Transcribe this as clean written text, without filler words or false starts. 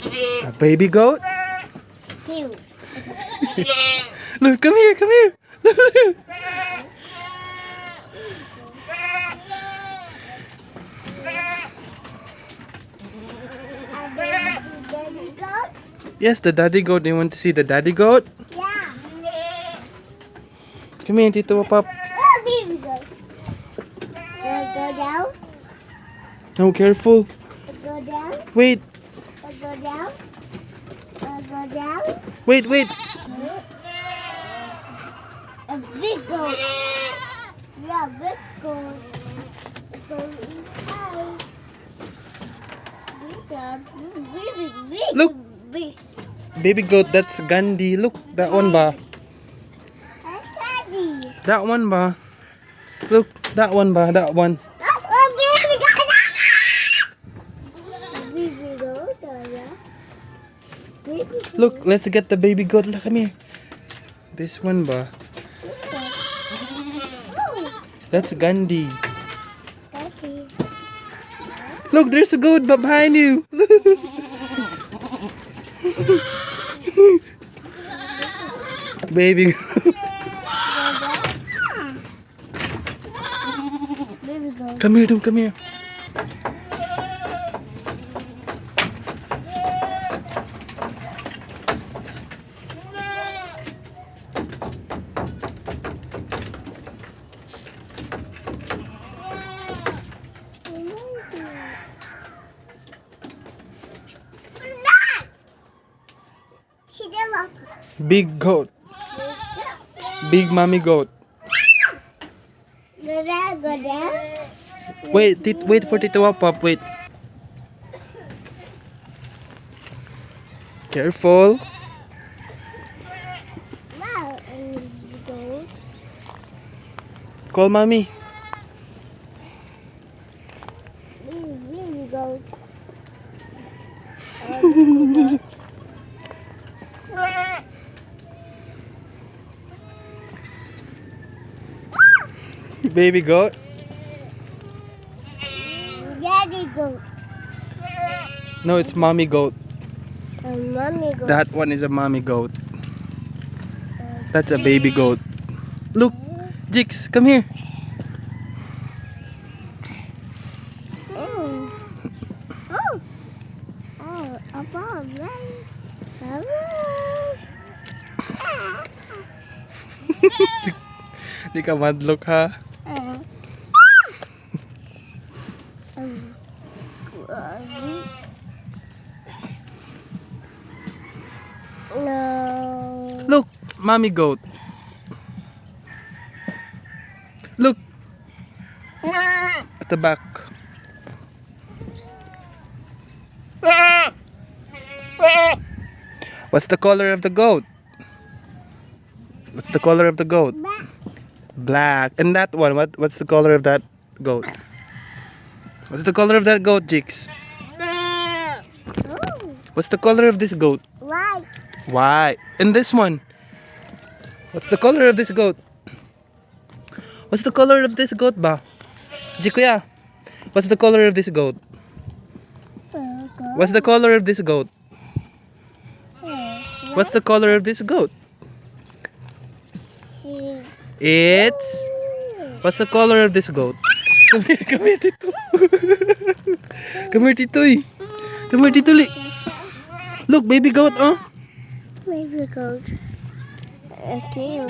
A baby goat? Two. Look, come here, come here. A baby goat? Yes, the daddy goat. You want to see the daddy goat? Yeah. Come here, Tito Pop. Oh, baby goat. Go down. No, careful. Go down. Wait, Go down. Go down. wait, wait. A big goat. Yeah, big goat. Go inside. Big, Look. big. Baby goat, that's Gandhi. Look, that one ba? That's Daddy. That one ba? Look, that one ba? That one. Oh, baby goat. Baby goat, yeah. Baby goat. Look, let's get the baby goat. Look, come here. This one ba? Oh, That's Gandhi. Daddy. Look, there's a goat behind you. Baby goat. Baby goat. Come here, dude, come here. Big goat. Big mommy goat. Go down, go down. Wait, wait for Tito Pop. Wait. Careful. Wow, go. Call mommy. Baby goat. Baby goat. Daddy goat. No, it's mommy goat. And mommy goat. That one is a mommy goat. That's a baby goat. Look, Jix, come here. Oh. Oh. Oh, above, right? Di ka madlock ha. No. Look, mommy goat. Look at the back. What's the color of the goat? What's the color of the goat? Black. And that one, what's the color of that goat? What's the color of that goat, Jix? Oh, What's the color of this goat? white. White. And this one? What's the color of this goat? What's the color of this goat ba? Jikuya, what's the color of this goat? What's the color of this goat? What's the color of this goat? It's... What's the color of this goat? Come here, Tito. Come here, Titoy. Come here, Tito. Look, baby goat, oh. Baby goat. Okay.